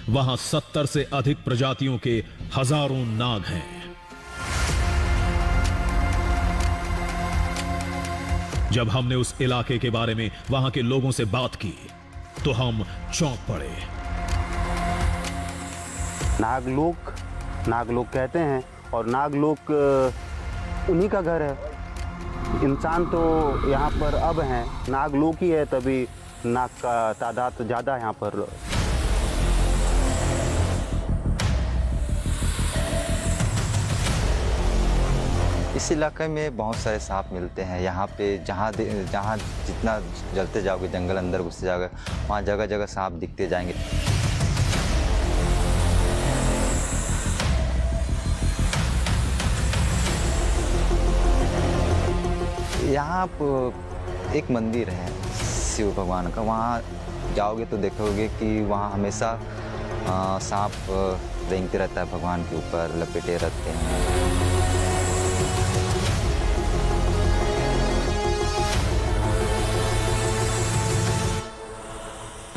वहां 70 से अधिक प्रजातियों के हजारों नाग हैं। जब हमने उस इलाके के बारे में वहां के लोगों से बात की तो हम चौंक पड़े। नागलोक कहते हैं और नागलोक उन्हीं का घर है। इंसान तो यहाँ पर अब हैं, नागलोक ही है, तभी नाग का तादाद ज़्यादा है यहाँ पर। इस इलाके में बहुत सारे सांप मिलते हैं। यहाँ पे जहाँ जितना जलते जाओगे, जंगल अंदर घुसते जाओगे, वहाँ जगह जगह सांप दिखते जाएंगे। यहाँ एक मंदिर है शिव भगवान का, वहाँ जाओगे तो देखोगे कि वहाँ हमेशा सांप रेंगते रहता है, भगवान के ऊपर लपेटे रहते हैं।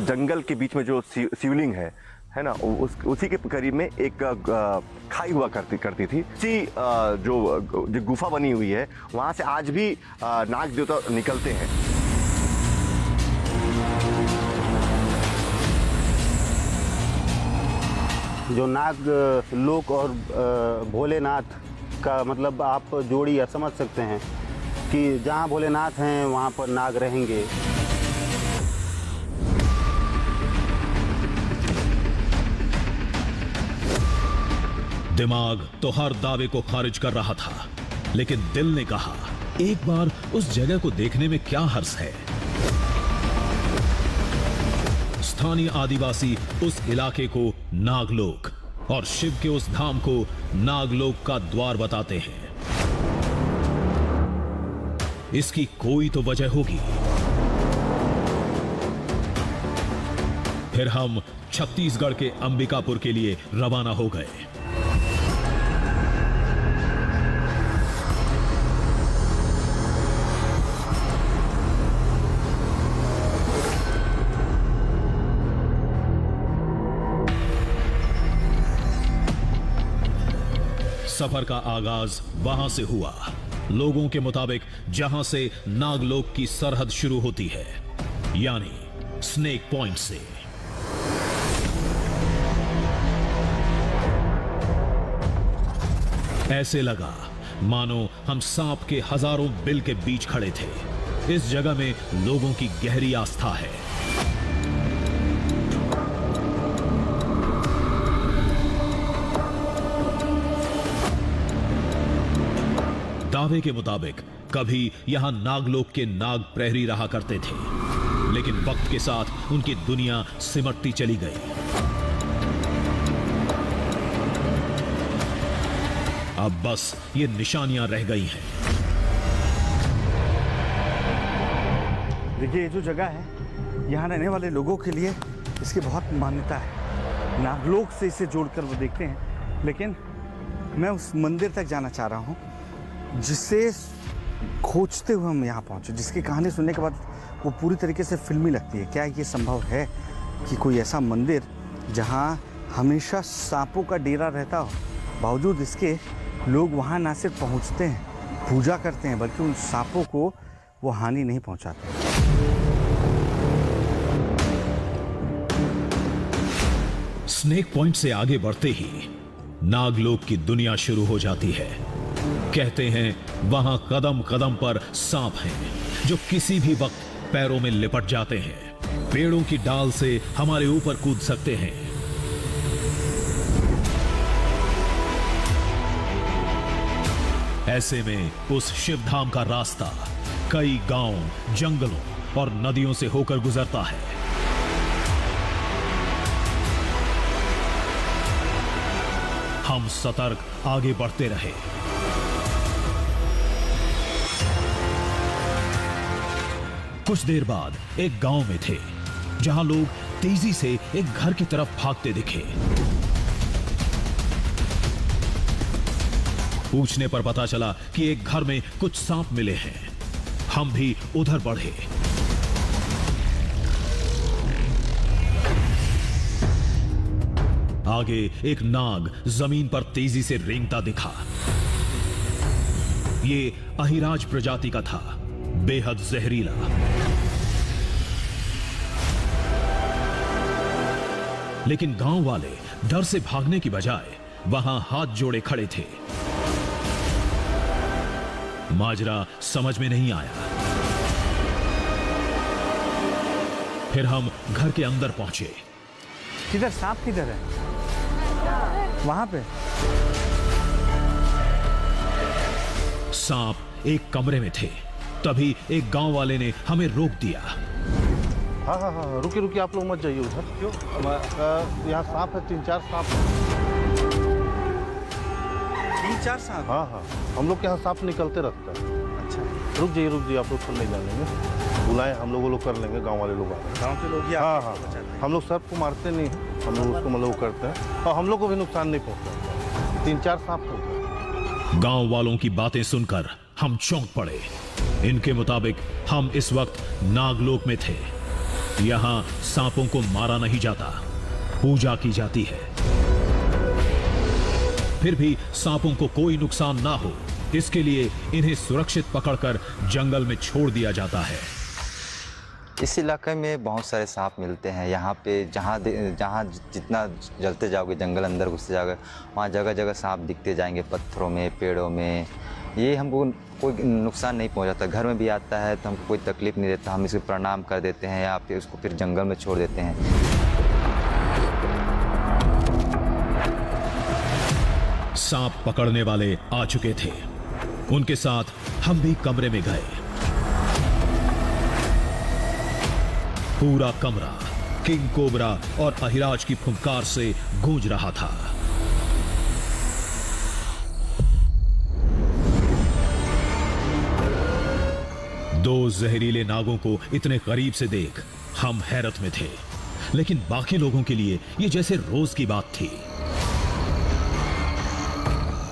जंगल के बीच में जो शिवलिंग है ना, उसी के करीब में एक खाई हुआ करती थी। इसी जो गुफा बनी हुई है, वहाँ से आज भी नाग देवता निकलते हैं। जो नाग लोक और भोलेनाथ का मतलब आप जोड़ी या समझ सकते हैं कि जहाँ भोलेनाथ हैं वहाँ पर नाग रहेंगे। दिमाग तो हर दावे को खारिज कर रहा था, लेकिन दिल ने कहा एक बार उस जगह को देखने में क्या हर्ज है। स्थानीय आदिवासी उस इलाके को नागलोक और शिव के उस धाम को नागलोक का द्वार बताते हैं। इसकी कोई तो वजह होगी। फिर हम छत्तीसगढ़ के अंबिकापुर के लिए रवाना हो गए। सफर का आगाज वहां से हुआ। लोगों के मुताबिक जहां से नागलोक की सरहद शुरू होती है, यानी स्नेक पॉइंट से। ऐसे लगा मानो हम सांप के हजारों बिल के बीच खड़े थे। इस जगह में लोगों की गहरी आस्था है। दावे के मुताबिक कभी यहां नागलोक के नाग प्रहरी रहा करते थे, लेकिन वक्त के साथ उनकी दुनिया सिमटती चली गई। अब बस ये निशानियां रह गई हैं। देखिए, ये जो जगह है, यहाँ रहने वाले लोगों के लिए इसकी बहुत मान्यता है। नागलोक से इसे जोड़कर वो देखते हैं, लेकिन मैं उस मंदिर तक जाना चाह रहा हूँ जिसे खोजते हुए हम यहाँ पहुँचे, जिसकी कहानी सुनने के बाद वो पूरी तरीके से फिल्मी लगती है। क्या ये संभव है कि कोई ऐसा मंदिर जहाँ हमेशा सांपों का डेरा रहता हो, बावजूद इसके लोग वहाँ ना सिर्फ पहुँचते हैं, पूजा करते हैं, बल्कि उन सांपों को वो हानि नहीं पहुँचाते। स्नेक पॉइंट से आगे बढ़ते ही नागलोक की दुनिया शुरू हो जाती है। कहते हैं वहां कदम कदम पर सांप हैं जो किसी भी वक्त पैरों में लिपट जाते हैं, पेड़ों की डाल से हमारे ऊपर कूद सकते हैं। ऐसे में उस शिवधाम का रास्ता कई गांव, जंगलों और नदियों से होकर गुजरता है। हम सतर्क आगे बढ़ते रहे। कुछ देर बाद एक गांव में थे जहां लोग तेजी से एक घर की तरफ भागते दिखे। पूछने पर पता चला कि एक घर में कुछ सांप मिले हैं। हम भी उधर बढ़े। आगे एक नाग जमीन पर तेजी से रेंगता दिखा। ये अहिराज प्रजाति का था, बेहद जहरीला। लेकिन गांव वाले डर से भागने की बजाय वहां हाथ जोड़े खड़े थे। माजरा समझ में नहीं आया। फिर हम घर के अंदर पहुंचे। किधर सांप किधर है? वहां पे सांप एक कमरे में थे। तभी एक गांव वाले ने हमें रोक दिया। हाँ हाँ हाँ, रुकिए रुकिए, आप लोग मत जाइए उधर। क्यों? यहाँ सांप है, 3-4 सांप है। 3-4 सांप? हाँ हाँ, हम लोग के यहाँ सांप निकलते रहता है। अच्छा, रुक जाइए, आप लोग तो नहीं जानेंगे। बुलाएं, हम लोग कर लेंगे, गांव वाले लोग आ रहे हैं। गांव के लोग ही हाँ हाँ, हम लोग सर्प को मारते नहीं, हम लोग उसको मतलब करते हैं और हम लोग को भी नुकसान नहीं पहुँचता। 3-4 सांप होते। गांव वालों की बातें सुनकर हम चौंक पड़े। इनके मुताबिक हम इस वक्त नागलोक में थे। यहां सांपों को मारा नहीं जाता, पूजा की जाती है। फिर भी सांपों को कोई नुकसान ना हो, इसके लिए इन्हें सुरक्षित पकड़कर जंगल में छोड़ दिया जाता है। इस इलाके में बहुत सारे सांप मिलते हैं। यहाँ पे जहाँ जितना जलते जाओगे, जंगल अंदर घुसते जाओगे, वहाँ जगह जगह सांप दिखते जाएंगे, पत्थरों में, पेड़ों में। ये हमको कोई नुकसान नहीं पहुँचाता। घर में भी आता है तो हमको कोई तकलीफ नहीं देता। हम इसे प्रणाम कर देते हैं या फिर उसको फिर जंगल में छोड़ देते हैं। सांप पकड़ने वाले आ चुके थे। उनके साथ हम भी कमरे में गए। पूरा कमरा किंग कोबरा और अहिराज की फुंकार से गूंज रहा था। दो जहरीले नागों को इतने करीब से देख हम हैरत में थे, लेकिन बाकी लोगों के लिए ये जैसे रोज की बात थी।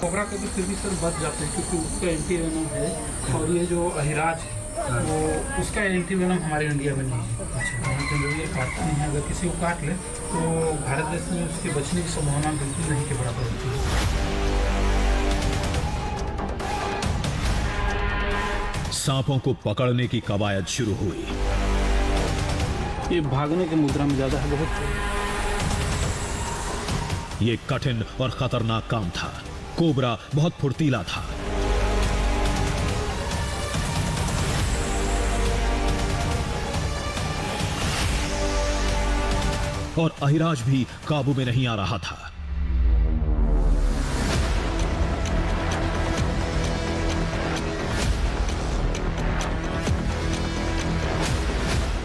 कोबरा के तो फिर भी सर बच जाते हैं क्योंकि उसका एंटी वेनम है, और ये जो अहिराज वो उसका एंटी वेनम हमारे इंडिया में नहीं है। अच्छा, जनरली काटते नहीं है। अगर किसी को काट ले तो भारत देश में उसके बचने की संभावना बिल्कुल नहीं के बराबर होती है। सांपों को पकड़ने की कवायद शुरू हुई। ये भागने की मुद्रा में ज्यादा है बहुत। ये कठिन और खतरनाक काम था। कोबरा बहुत फुर्तीला था। और अहिराज भी काबू में नहीं आ रहा था।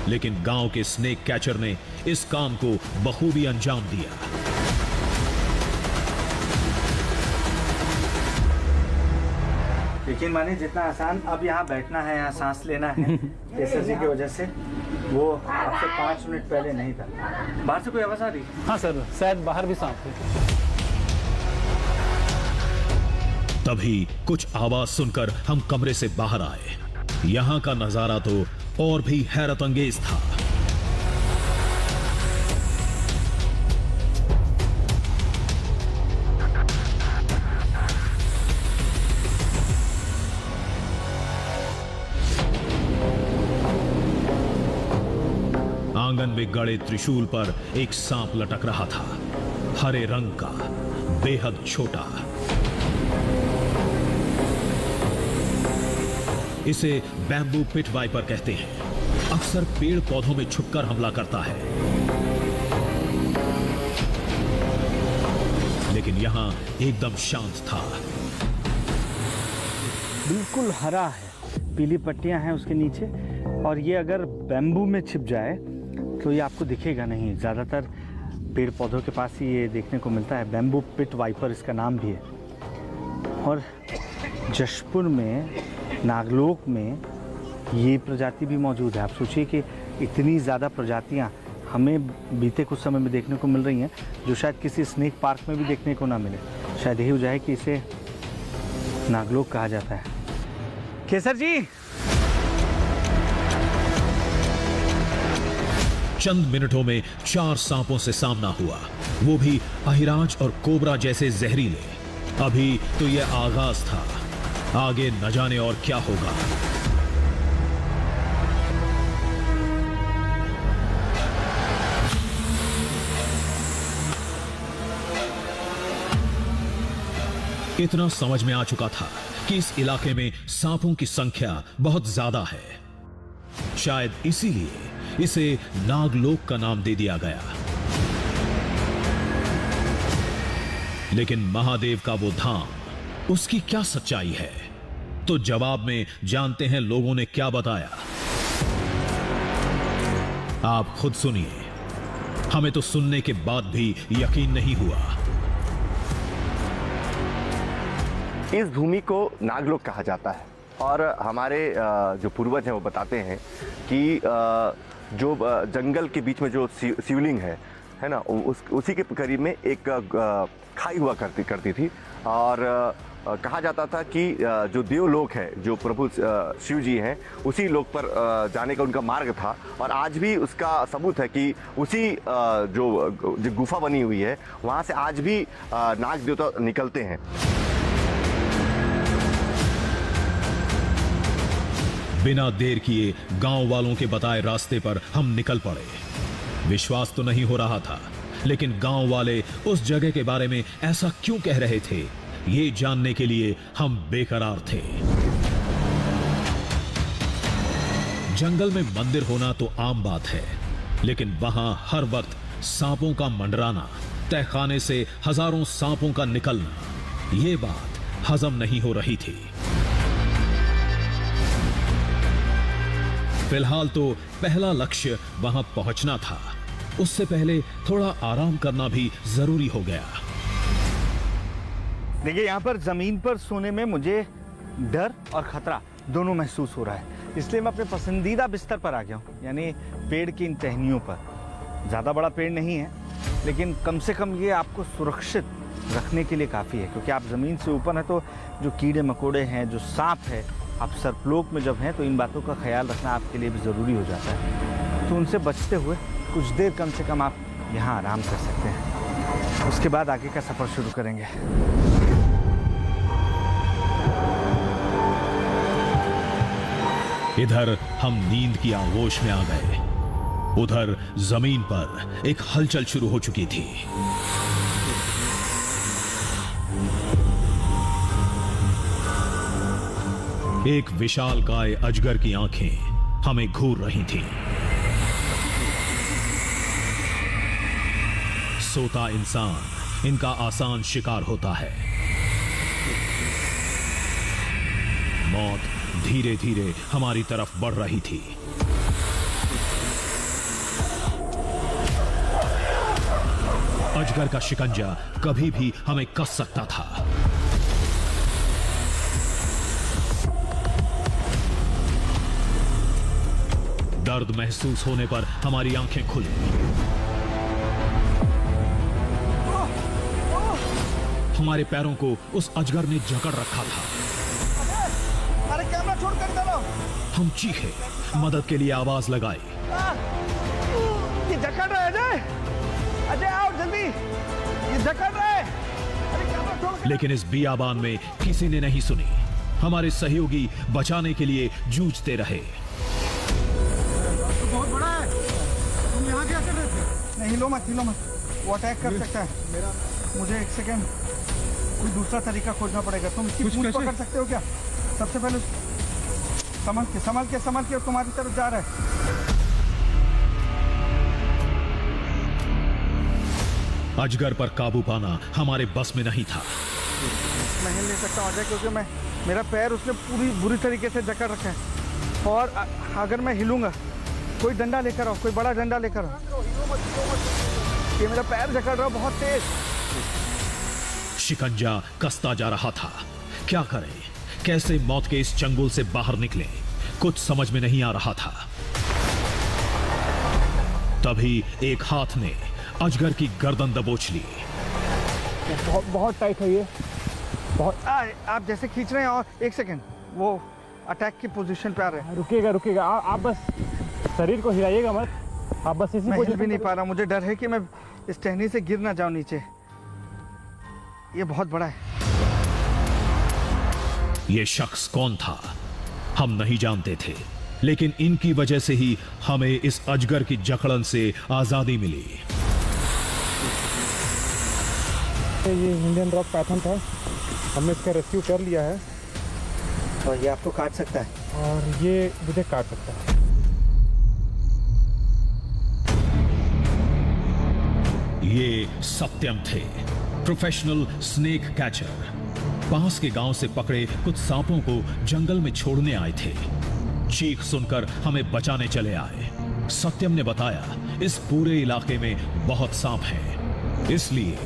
लेकिन गांव के स्नेक कैचर ने इस काम को बखूबी अंजाम दिया। यकीन मानिए, जितना आसान अब यहाँ बैठना है, यहाँ सांस लेना है, केसर जी की वजह से, वो आपसे 5 मिनट पहले नहीं था। बाहर से कोई आवाज आ रही? हाँ सर, शायद बाहर भी सांप है। तभी कुछ आवाज सुनकर हम कमरे से बाहर आए। यहां का नजारा तो और भी हैरत अंगेज था। आंगन में गड़े त्रिशूल पर एक सांप लटक रहा था, हरे रंग का, बेहद छोटा। इसे बैम्बू पिट वाइपर कहते हैं। अक्सर पेड़ पौधों में छुपकर हमला करता है, लेकिन यहां एकदम शांत था। बिल्कुल हरा है, पीली पट्टियां हैं उसके नीचे, और ये अगर बैम्बू में छिप जाए तो ये आपको दिखेगा नहीं। ज़्यादातर पेड़ पौधों के पास ही ये देखने को मिलता है। बैम्बू पिट वाइपर इसका नाम भी है। और जशपुर में, नागलोक में ये प्रजाति भी मौजूद है। आप सोचिए कि इतनी ज़्यादा प्रजातियां हमें बीते कुछ समय में देखने को मिल रही हैं, जो शायद किसी स्नेक पार्क में भी देखने को ना मिले। शायद यही वजह है कि इसे नागलोक कहा जाता है। केसर जी, चंद मिनटों में 4 सांपों से सामना हुआ, वो भी अहिराज और कोबरा जैसे जहरीले। अभी तो यह आगाज था, आगे न जाने और क्या होगा। इतना समझ में आ चुका था कि इस इलाके में सांपों की संख्या बहुत ज्यादा है। शायद इसीलिए इसे नागलोक का नाम दे दिया गया। लेकिन महादेव का वो धाम, उसकी क्या सच्चाई है? तो जवाब में जानते हैं लोगों ने क्या बताया। आप खुद सुनिए, हमें तो सुनने के बाद भी यकीन नहीं हुआ। इस भूमि को नागलोक कहा जाता है और हमारे जो पूर्वज हैं वो बताते हैं कि जो जंगल के बीच में जो शिवलिंग है ना, उसी के करीब में एक खाई हुआ करती थी और कहा जाता था कि जो देवलोक है, जो प्रभु शिव जी हैं, उसी लोक पर जाने का उनका मार्ग था। और आज भी उसका सबूत है कि उसी जो गुफा बनी हुई है, वहाँ से आज भी नाग देवता निकलते हैं। बिना देर किए गांव वालों के बताए रास्ते पर हम निकल पड़े। विश्वास तो नहीं हो रहा था, लेकिन गांव वाले उस जगह के बारे में ऐसा क्यों कह रहे थे, ये जानने के लिए हम बेकरार थे। जंगल में मंदिर होना तो आम बात है, लेकिन वहां हर वक्त सांपों का मंडराना, तहखाने से हजारों सांपों का निकलना, ये बात हजम नहीं हो रही थी। फिलहाल तो पहला लक्ष्य वहां पहुंचना था, उससे पहले थोड़ा आराम करना भी जरूरी हो गया। देखिए, यहाँ पर जमीन पर सोने में मुझे डर और खतरा दोनों महसूस हो रहा है, इसलिए मैं अपने पसंदीदा बिस्तर पर आ गया हूँ, यानी पेड़ की इन टहनियों पर। ज़्यादा बड़ा पेड़ नहीं है, लेकिन कम से कम ये आपको सुरक्षित रखने के लिए काफ़ी है, क्योंकि आप ज़मीन से ऊपर हैं तो जो कीड़े मकोड़े हैं, जो सांप है, आप सर्पलोक में जब हैं तो इन बातों का ख्याल रखना आपके लिए भी ज़रूरी हो जाता है। तो उनसे बचते हुए कुछ देर कम से कम आप यहाँ आराम कर सकते हैं, उसके बाद आगे का सफ़र शुरू करेंगे। इधर हम नींद की आगोश में आ गए, उधर जमीन पर एक हलचल शुरू हो चुकी थी। एक विशालकाय अजगर की आंखें हमें घूर रही थीं। सोता इंसान इनका आसान शिकार होता है। मौत धीरे धीरे हमारी तरफ बढ़ रही थी। अजगर का शिकंजा कभी भी हमें कस सकता था। दर्द महसूस होने पर हमारी आंखें खुली। हमारे पैरों को उस अजगर ने जकड़ रखा था। अरे कैमरा छोड़ कर चलो। हम चीखे, मदद के लिए आवाज लगाई। ये जकड़ रहा है अजय, अजय आओ जल्दी, ये जकड़ रहा है। अरे कैमरा छोड़। लेकिन इस बियाबान में किसी ने नहीं सुनी। हमारे सहयोगी बचाने के लिए जूझते रहे। बहुत बड़ा है, तुम यहाँ क्या कर रहे थे? नहीं, हिलो मत, वो अटैक कर सकता है। मुझे एक सेकेंड, कोई दूसरा तरीका खोजना पड़ेगा। तुम इसकी पूंछ पकड़ सकते हो क्या? सबसे पहले संभल के तुम्हारी तरफ जा रहा है। अजगर पर काबू पाना हमारे बस में नहीं था। मैं हिल नहीं सकता अजय, क्योंकि मेरा पैर उसने पूरी बुरी तरीके से जकड़ रखा है। और अगर मैं हिलूंगा, कोई डंडा लेकर आओ, कोई बड़ा डंडा लेकर आओ। ये मेरा पैर जकड़ रहा है बहुत तेज। शिकंजा कसता जा रहा था। क्या करें, कैसे मौत के इस चंगुल से बाहर निकले, कुछ समझ में नहीं आ रहा था। तभी एक हाथ ने अजगर की गर्दन दबोच ली। बहुत टाइट है ये, बहुत। आप जैसे खींच रहे हैं, और एक सेकेंड, वो अटैक की पोजीशन पे आ रहे हैं। रुकिएगा, आप बस शरीर को हिलाइएगा मत, आप बस इसी मैं हिल भी पोजीशन नहीं पा रहा, मुझे डर है कि मैं इस टहनी से गिर ना जाऊं नीचे। ये बहुत बड़ा है। ये शख्स कौन था हम नहीं जानते थे, लेकिन इनकी वजह से ही हमें इस अजगर की जकड़न से आजादी मिली। ये इंडियन रॉक पैथन था, हमने इसका रेस्क्यू कर लिया है और ये आपको काट सकता है और ये मुझे काट सकता है। ये सत्यम थे, प्रोफेशनल स्नेक कैचर। पास के गांव से पकड़े कुछ सांपों को जंगल में छोड़ने आए थे। चीख सुनकर हमें बचाने चले आए। सत्यम ने बताया इस पूरे इलाके में बहुत सांप हैं, इसलिए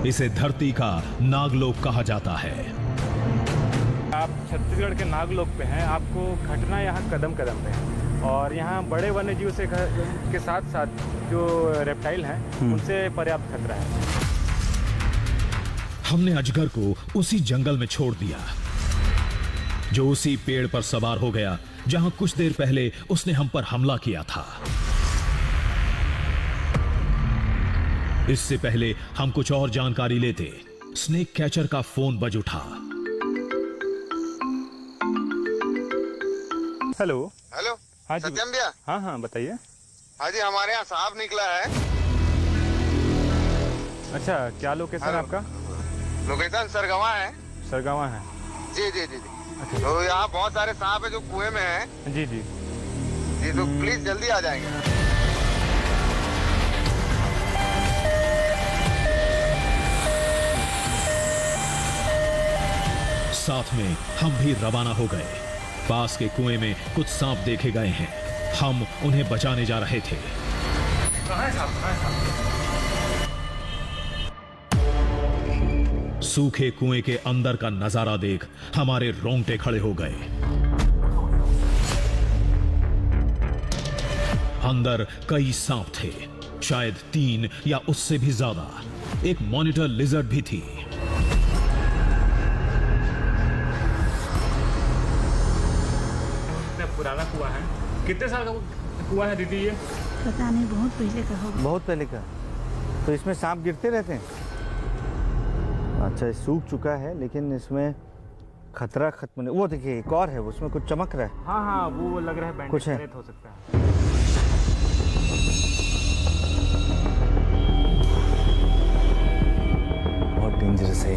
इसे धरती का नागलोक कहा जाता है। आप छत्तीसगढ़ के नागलोक पे हैं, आपको घटना यहाँ कदम कदम पे है और यहाँ बड़े वन्यजीव से के साथ साथ जो रेप्टाइल हैं उनसे पर्याप्त खतरा है। हमने अजगर को उसी जंगल में छोड़ दिया जो उसी पेड़ पर सवार हो गया जहां कुछ देर पहले उसने हम पर हमला किया था। इससे पहले हम कुछ और जानकारी लेते, स्नेक कैचर का फोन बज उठा। हेलो। हेलो। हाँ जी। सत्यम भैया। हाँ हाँ बताइए। हाँ जी, हमारे यहाँ सांप निकला है। अच्छा, क्या लोकेशन आपका? लोकेशन सरगवा है। सरगवा है। जी जी जी जी। तो यहाँ बहुत सारे सांप है जो कुएं में है। जी जी जी, तो प्लीज जल्दी आ जाएंगे। साथ में हम भी रवाना हो गए। पास के कुएं में कुछ सांप देखे गए हैं, हम उन्हें बचाने जा रहे थे। सूखे कुएं के अंदर का नजारा देख हमारे रोंगटे खड़े हो गए। अंदर कई सांप थे, शायद 3 या उससे भी ज्यादा। एक मॉनिटर लिजर्ड भी थी। पुराना कुआं है। कितने साल का कुआं है दीदी ये? पता नहीं, बहुत पहले का होगा। बहुत पहले का। तो इसमें सांप गिरते रहते हैं? अच्छा, ये सूख चुका है लेकिन इसमें खतरा खत्म नहीं। वो देखिए एक और है, उसमें कुछ चमक रहा है। हाँ हाँ, वो लग रहा है बैंडेज कुछ है। हो सकता है। बहुत डेंजरस है।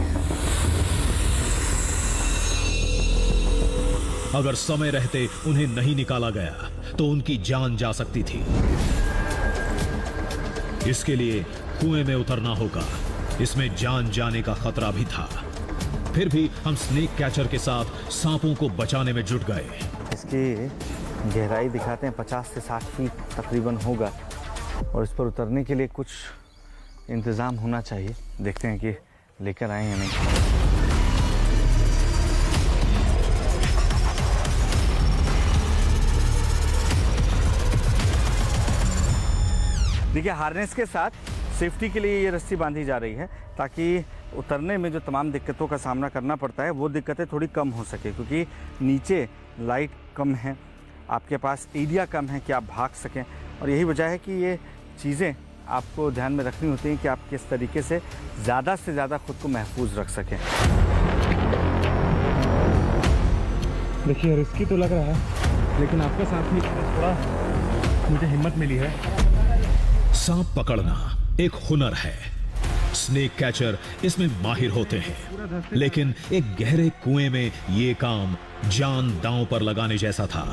अगर समय रहते उन्हें नहीं निकाला गया तो उनकी जान जा सकती थी। इसके लिए कुएं में उतरना होगा, इसमें जान जाने का खतरा भी था। फिर भी हम स्नेक कैचर के साथ सांपों को बचाने में जुट गए। इसकी गहराई दिखाते हैं, 50 से 60 फीट तकरीबन होगा और इस पर उतरने के लिए कुछ इंतज़ाम होना चाहिए। देखते हैं कि लेकर आए या नहीं। देखिए, हार्नेस के साथ सेफ्टी के लिए ये रस्सी बांधी जा रही है ताकि उतरने में जो तमाम दिक्कतों का सामना करना पड़ता है वो दिक्कतें थोड़ी कम हो सके, क्योंकि नीचे लाइट कम है, आपके पास एरिया कम है कि आप भाग सकें। और यही वजह है कि ये चीज़ें आपको ध्यान में रखनी होती हैं कि आप किस तरीके से ज़्यादा खुद को महफूज रख सकें। देखिए, रिस्की तो लग रहा है लेकिन आपके साथ में थोड़ा मुझे हिम्मत मिली है। सांप पकड़ना एक हुनर है। स्नेक कैचर इसमें माहिर होते हैं, लेकिन एक गहरे कुएं में ये काम जान दांव पर लगाने जैसा था।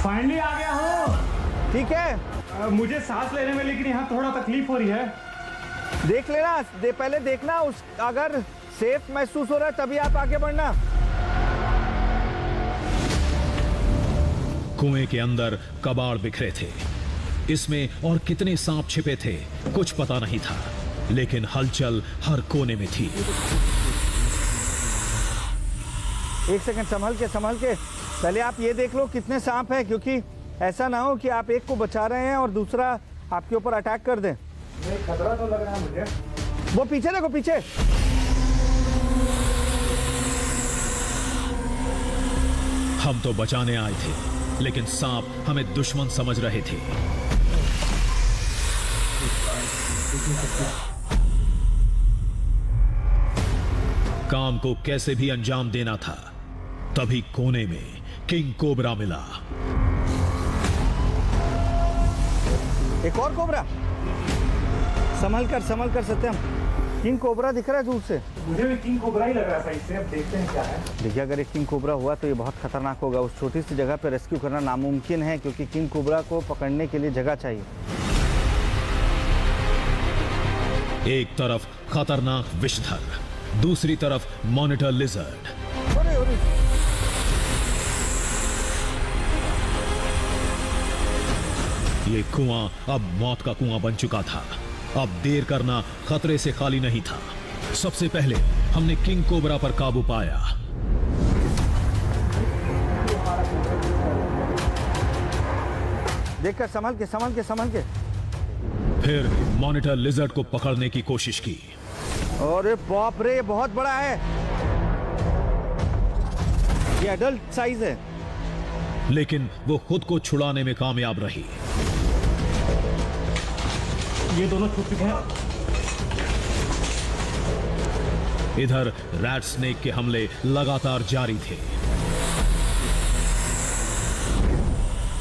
फाइनली आ गया हूँ। ठीक है, मुझे सांस लेने में लेकिन यहाँ थोड़ा तकलीफ हो रही है। देख लेना, पहले देखना उस अगर सेफ महसूस हो रहा है तभी आप आगे बढ़ना। कुएं के अंदर कबाड़ बिखरे थे। इसमें और कितने सांप छिपे थे कुछ पता नहीं था, लेकिन हलचल हर कोने में थी। एक सेकंड, संभल के पहले आप ये देख लो कितने सांप हैं, क्योंकि ऐसा ना हो कि आप एक को बचा रहे हैं और दूसरा आपके ऊपर अटैक कर दे। खतरा तो लग रहा है मुझे। वो पीछे देखो, पीछे। हम तो बचाने आए थे, लेकिन सांप हमें दुश्मन समझ रहे थे। काम को कैसे भी अंजाम देना था। तभी कोने में किंग कोबरा मिला। एक और कोबरा। संभल कर सत्यम। किंग कोबरा दिख रहा है दूर से। मुझे भी किंग कोबरा ही लग रहा था इससे। अब देखते हैं क्या है। देखिए, अगर एक किंग कोबरा हुआ तो ये बहुत खतरनाक होगा। उस छोटी सी जगह पे रेस्क्यू करना नामुमकिन है, क्योंकि किंग कोबरा को पकड़ने के लिए जगह चाहिए। एक तरफ खतरनाक विषधर, दूसरी तरफ मॉनिटर लिजर्ड। अरे अरे, ये कुआं अब मौत का कुआं बन चुका था। अब देर करना खतरे से खाली नहीं था। सबसे पहले हमने किंग कोबरा पर काबू पाया। देखकर संभल के। फिर मॉनिटर लिजर्ड को पकड़ने की कोशिश की। अरे बाप रे, ये बहुत बड़ा है। ये एडल्ट साइज है। लेकिन वो खुद को छुड़ाने में कामयाब रही। ये दोनों छूट चुके हैं। इधर रैट स्नेक के हमले लगातार जारी थे।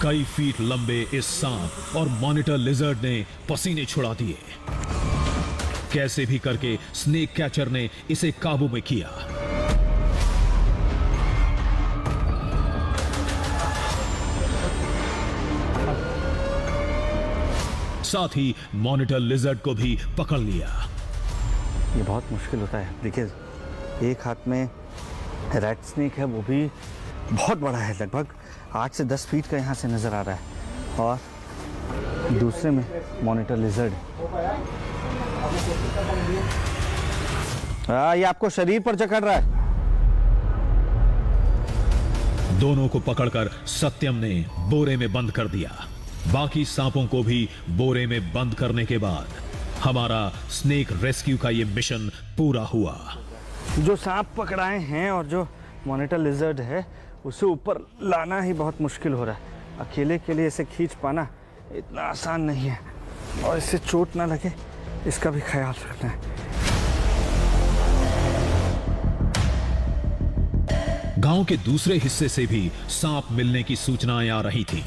कई फीट लंबे इस सांप और मॉनिटर लिजर्ड ने पसीने छुड़ा दिए। कैसे भी करके स्नेक कैचर ने इसे काबू में किया। साथ ही मॉनिटर लिजर्ड को भी पकड़ लिया। ये बहुत मुश्किल होता है। देखिए, एक हाथ में रैट स्नेक है, वो भी बहुत बड़ा है, लगभग 8 से 10 फीट का यहाँ से नजर आ रहा है, और दूसरे में मॉनिटर लिजर्ड। ये आपको शरीर पर जकड़ रहा है। दोनों को पकड़कर सत्यम ने बोरे में बंद कर दिया। बाकी सांपों को भी बोरे में बंद करने के बाद हमारा स्नेक रेस्क्यू का ये मिशन पूरा हुआ। जो सांप पकड़ाए हैं और जो मॉनिटर लिजर्ड है, उसे ऊपर लाना ही बहुत मुश्किल हो रहा है। अकेले के लिए इसे खींच पाना इतना आसान नहीं है, और इससे चोट ना लगे इसका भी ख्याल रखना है। गांव के दूसरे हिस्से से भी सांप मिलने की सूचनाएं आ रही थी।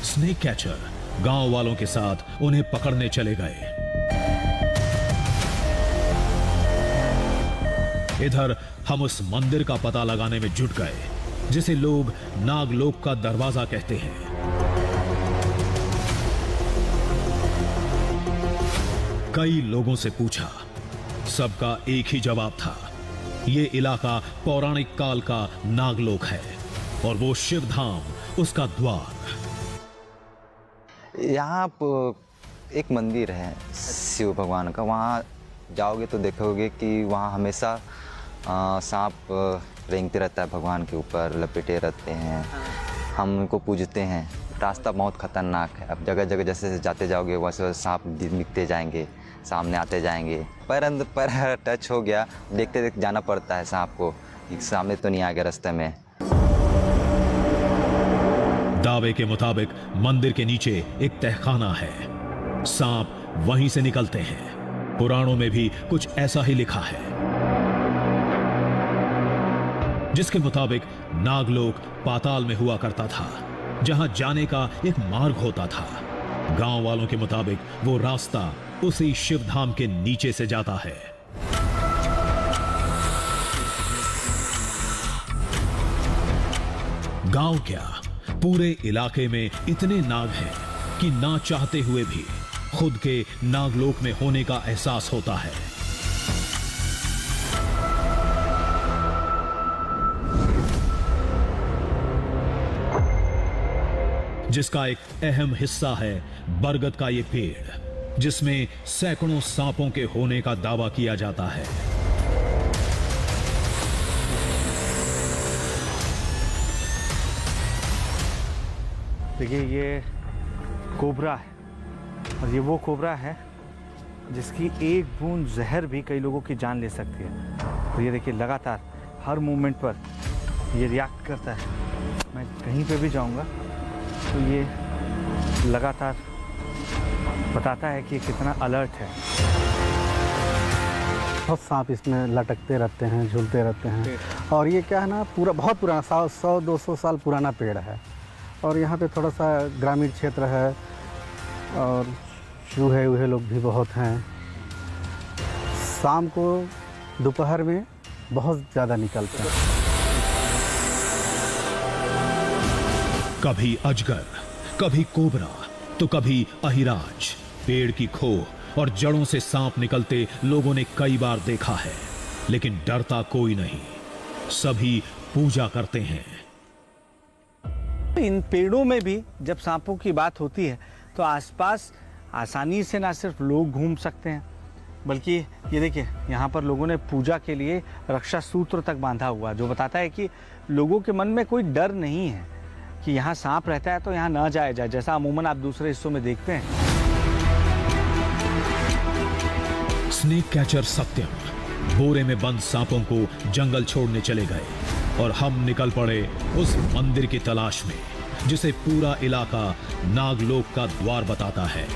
स्नेक कैचर गांव वालों के साथ उन्हें पकड़ने चले गए। इधर हम उस मंदिर का पता लगाने में जुट गए, जिसे लोग नागलोक का दरवाजा कहते हैं। कई लोगों से पूछा, सबका एक ही जवाब था, ये इलाका पौराणिक काल का नागलोक है और वो शिव धाम उसका द्वार। यहाँ एक मंदिर है शिव भगवान का। वहाँ जाओगे तो देखोगे कि वहाँ हमेशा सांप रेंगते रहता है, भगवान के ऊपर लपेटे रहते हैं। हम उनको पूजते हैं। रास्ता बहुत खतरनाक है। अब जगह जगह जैसे जाते जाओगे वैसे सांप दिखते जाएंगे, सामने आते जाएंगे। पैर टच हो गया, देखते देखते जाना पड़ता है सांप को, सामने तो नहीं आ गया रास्ते में। दावे के मुताबिक मंदिर के नीचे एक तहखाना है। सांप वहीं से निकलते हैं। पुराणों में भी कुछ ऐसा ही लिखा है, जिसके मुताबिक नागलोक पाताल में हुआ करता था, जहां जाने का एक मार्ग होता था। गांव वालों के मुताबिक वो रास्ता उसी शिवधाम के नीचे से जाता है। गांव क्या, पूरे इलाके में इतने नाग हैं कि ना चाहते हुए भी खुद के नागलोक में होने का एहसास होता है। जिसका एक अहम हिस्सा है बरगद का ये पेड़, जिसमें सैकड़ों सांपों के होने का दावा किया जाता है। देखिए, ये कोबरा है, और ये वो कोबरा है जिसकी एक बूंद जहर भी कई लोगों की जान ले सकती है। तो ये देखिए लगातार हर मूवमेंट पर ये रिएक्ट करता है। मैं कहीं पे भी जाऊंगा तो ये लगातार बताता है कि कितना अलर्ट है। बहुत सांप इसमें लटकते रहते हैं, झूलते रहते हैं। और ये क्या है ना, पूरा बहुत पुराना 100-200 साल पुराना पेड़ है। और यहाँ पे थोड़ा सा ग्रामीण क्षेत्र है और चूहे वूहे लोग भी बहुत हैं। शाम को दोपहर में बहुत ज़्यादा निकलते हैं। कभी अजगर, कभी कोबरा, तो कभी अहिराज। पेड़ की खोह और जड़ों से सांप निकलते लोगों ने कई बार देखा है, लेकिन डरता कोई नहीं, सभी पूजा करते हैं। इन पेड़ों में भी जब सांपों की बात होती है तो आसपास आसानी से ना सिर्फ लोग घूम सकते हैं, बल्कि ये देखिए यहाँ पर लोगों ने पूजा के लिए रक्षा सूत्र तक बांधा हुआ, जो बताता है कि लोगों के मन में कोई डर नहीं है कि यहाँ सांप रहता है तो यहाँ ना जाया जाए, जैसा अमूमन आप दूसरे हिस्सों में देखते हैं। स्नेक कैचर सत्यम बोरे में बंद सांपों को जंगल छोड़ने चले गए और हम निकल पड़े उस मंदिर की तलाश में, जिसे पूरा इलाका नागलोक का द्वार बताता है।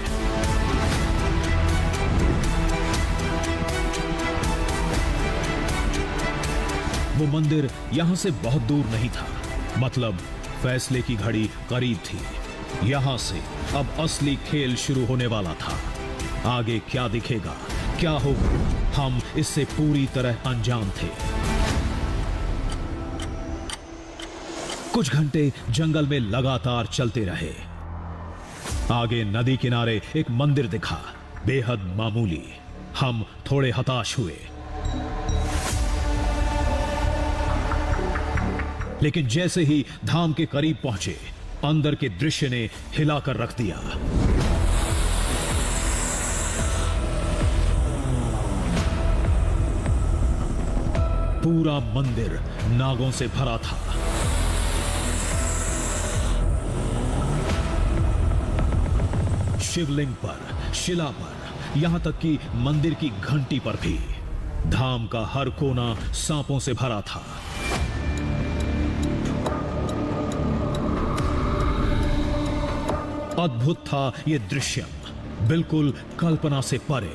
वो मंदिर यहां से बहुत दूर नहीं था, मतलब फैसले की घड़ी करीब थी। यहां से अब असली खेल शुरू होने वाला था। आगे क्या दिखेगा, क्या होगा, हम इससे पूरी तरह अनजान थे। कुछ घंटे जंगल में लगातार चलते रहे। आगे नदी किनारे एक मंदिर दिखा, बेहद मामूली। हम थोड़े हताश हुए, लेकिन जैसे ही धाम के करीब पहुंचे, अंदर के दृश्य ने हिलाकर रख दिया। पूरा मंदिर नागों से भरा था। शिवलिंग पर, शिला पर, यहां तक कि मंदिर की घंटी पर भी धाम का हर कोना सांपों से भरा था। अद्भुत था यह दृश्य, बिल्कुल कल्पना से परे।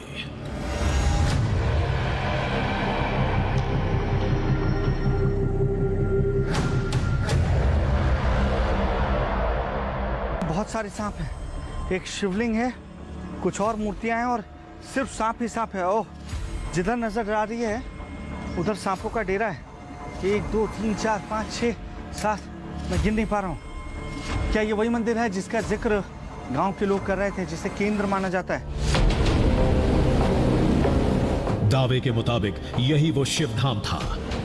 बहुत सारे सांप हैं, एक शिवलिंग है, कुछ और मूर्तियां हैं और सिर्फ सांप ही सांप है। ओह, जिधर नजर आ रही है उधर सांपों का डेरा है। 1 2 3 4 5 6 7, मैं गिन नहीं पा रहा हूँ। क्या ये वही मंदिर है जिसका जिक्र गांव के लोग कर रहे थे, जिसे केंद्र माना जाता है? दावे के मुताबिक यही वो शिवधाम था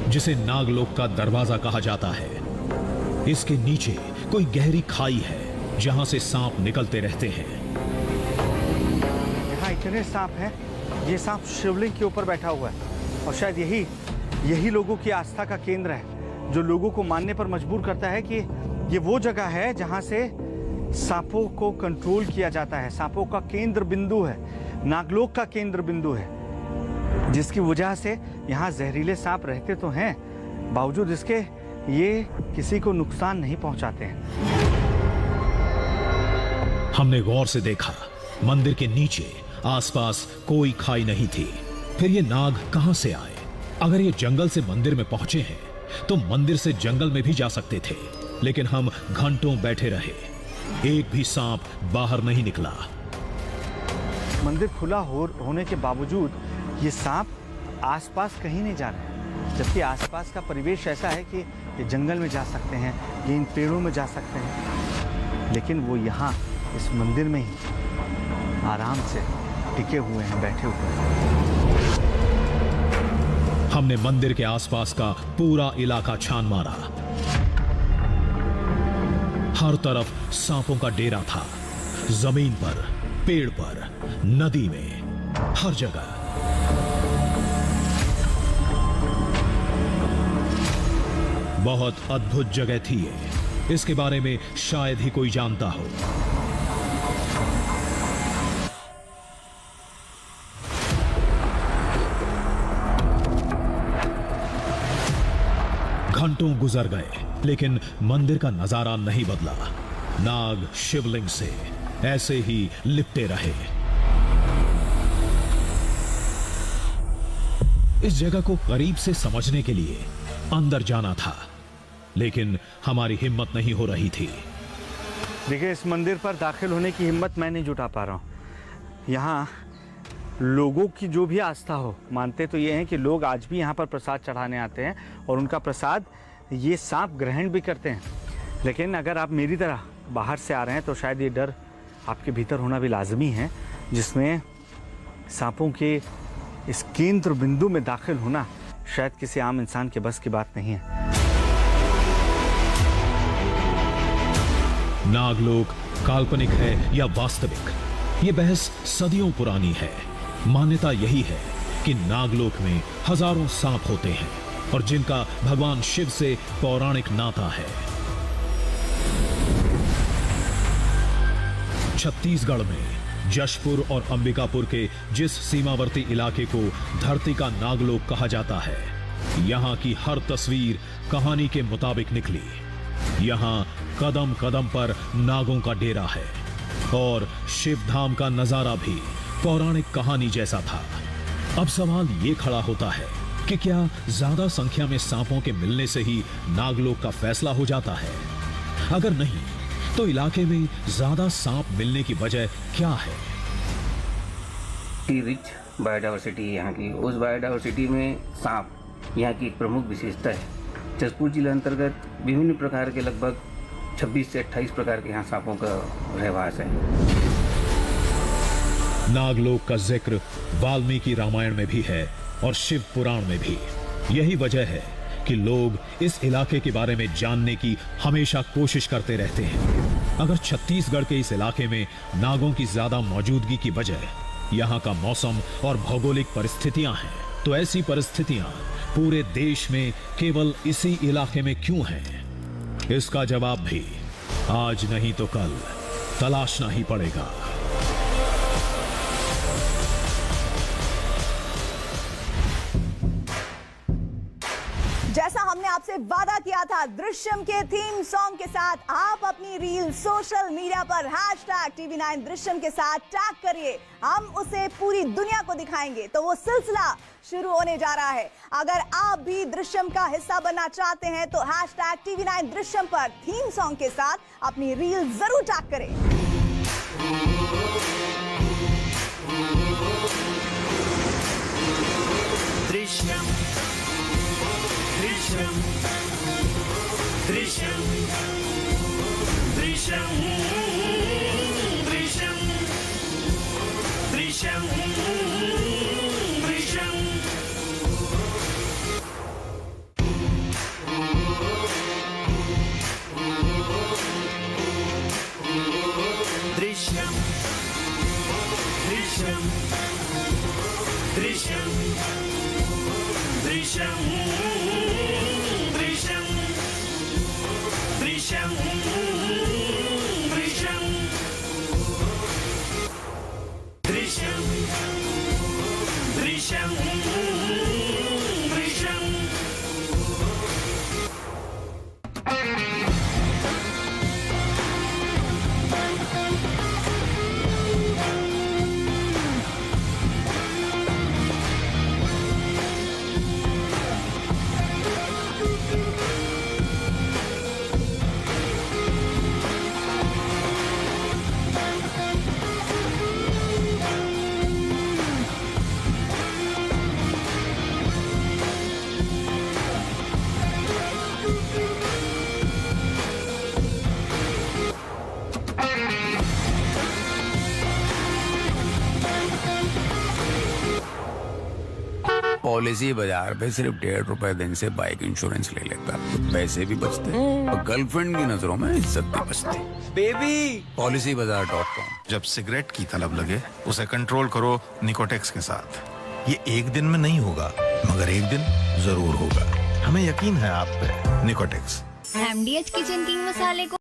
जिसे नागलोक का दरवाजा कहा जाता है। इसके नीचे कोई गहरी खाई है जहां से सांप निकलते रहते हैं। यहाँ इतने सांप हैं, ये सांप शिवलिंग के ऊपर बैठा हुआ है और शायद यही लोगों की आस्था का केंद्र है, जो लोगों को मानने पर मजबूर करता है कि ये वो जगह है जहां से सांपों को कंट्रोल किया जाता है। सांपों का केंद्र बिंदु है, नागलोक का केंद्र बिंदु है, जिसकी वजह से यहाँ जहरीले सांप रहते तो हैं, बावजूद इसके ये किसी को नुकसान नहीं पहुंचाते हैं। हमने गौर से देखा, मंदिर के नीचे आसपास कोई खाई नहीं थी। फिर ये नाग कहां से आए? अगर ये जंगल से मंदिर में पहुंचे हैं तो मंदिर से जंगल में भी जा सकते थे, लेकिन हम घंटों बैठे रहे, एक भी सांप बाहर नहीं निकला। मंदिर खुला होने के बावजूद ये सांप आसपास कहीं नहीं जा रहे हैं, जबकि आसपास का परिवेश ऐसा है कि ये जंगल में जा सकते हैं, ये इन पेड़ों में जा सकते हैं, लेकिन वो यहाँ इस मंदिर में ही आराम से टिके हुए हैं, बैठे हुए हैं। हमने मंदिर के आसपास का पूरा इलाका छान मारा। हर तरफ सांपों का डेरा था, जमीन पर, पेड़ पर, नदी में, हर जगह। बहुत अद्भुत जगह थी ये, इसके बारे में शायद ही कोई जानता हो। घंटों गुजर गए लेकिन मंदिर का नजारा नहीं बदला। नाग शिवलिंग से ऐसे ही लिपटे रहे। इस जगह को करीब से समझने के लिए अंदर जाना था, लेकिन हमारी हिम्मत नहीं हो रही थी। देखिए, इस मंदिर पर दाखिल होने की हिम्मत मैं नहीं जुटा पा रहा हूँ। यहाँ लोगों की जो भी आस्था हो, मानते तो ये हैं कि लोग आज भी यहाँ पर प्रसाद चढ़ाने आते हैं और उनका प्रसाद ये सांप ग्रहण भी करते हैं। लेकिन अगर आप मेरी तरह बाहर से आ रहे हैं तो शायद ये डर आपके भीतर होना भी लाजमी है, जिसमें सांपों के इस केंद्र बिंदु में दाखिल होना शायद किसी आम इंसान के बस की बात नहीं है। नागलोक काल्पनिक है या वास्तविक, ये बहस सदियों पुरानी है। मान्यता यही है कि नागलोक में हजारों सांप होते हैं और जिनका भगवान शिव से पौराणिक नाता है। छत्तीसगढ़ में जशपुर और अंबिकापुर के जिस सीमावर्ती इलाके को धरती का नागलोक कहा जाता है, यहां की हर तस्वीर कहानी के मुताबिक निकली। यहां कदम कदम पर नागों का डेरा है और शिवधाम का नजारा भी पौराणिक कहानी जैसा था। अब सवाल ये खड़ा होता है कि क्या ज्यादा संख्या में सांपों के मिलने से ही नागलोक का फैसला हो जाता है? अगर नहीं तो इलाके में ज्यादा सांप मिलने की वजह क्या है? रिच बायोडाइवर्सिटी यहाँ की, उस बायोडाइवर्सिटी में सांप यहाँ की एक प्रमुख विशेषता है। जशपुर जिला अंतर्गत विभिन्न प्रकार के लगभग 26 से 28 प्रकार के यहाँ सांपों का रहवास है। नागलोक का जिक्र वाल्मीकि रामायण में भी है और शिव पुराण में भी। यही वजह है कि लोग इस इलाके के बारे में जानने की हमेशा कोशिश करते रहते हैं। अगर छत्तीसगढ़ के इस इलाके में नागों की ज्यादा मौजूदगी की वजह यहाँ का मौसम और भौगोलिक परिस्थितियां हैं, तो ऐसी परिस्थितियां पूरे देश में केवल इसी इलाके में क्यों हैं? इसका जवाब भी आज नहीं तो कल तलाशना ही पड़ेगा। जैसा हमने आपसे वादा किया था, दृश्यम के थीम सॉन्ग के साथ आप अपनी रील सोशल मीडिया पर #TV9 दृश्यम के साथ टैग करिए। हम उसे पूरी दुनिया को दिखाएंगे। तो वो सिलसिला शुरू होने जा रहा है। अगर आप भी दृश्यम का हिस्सा बनना चाहते हैं तो #TV9 दृश्यम पर थीम सॉन्ग के साथ अपनी रील जरूर टैग करें। दृश्यम दृश्यम दृश्यम दृश्यम दृश्यम दृश्यम दृश्यम दृश्यम दृश्यम दृश्यम दृश्यम दृश्यम दृश्यम दृश्यम दृश्यम दृश्यम पॉलिसी बाजार पे सिर्फ 1.5 रुपए दिन से बाइक इंश्योरेंस ले लेता, पैसे भी बचते और गर्लफ्रेंड की नजरों में इज्जत भी बचती। Baby policybazaar.com। जब सिगरेट की तलब लगे उसे कंट्रोल करो निकोटेक्स के साथ। ये एक दिन में नहीं होगा, मगर एक दिन जरूर होगा। हमें यकीन है आप पे। निकोटेक्स। MDH किचन किंग मसाले को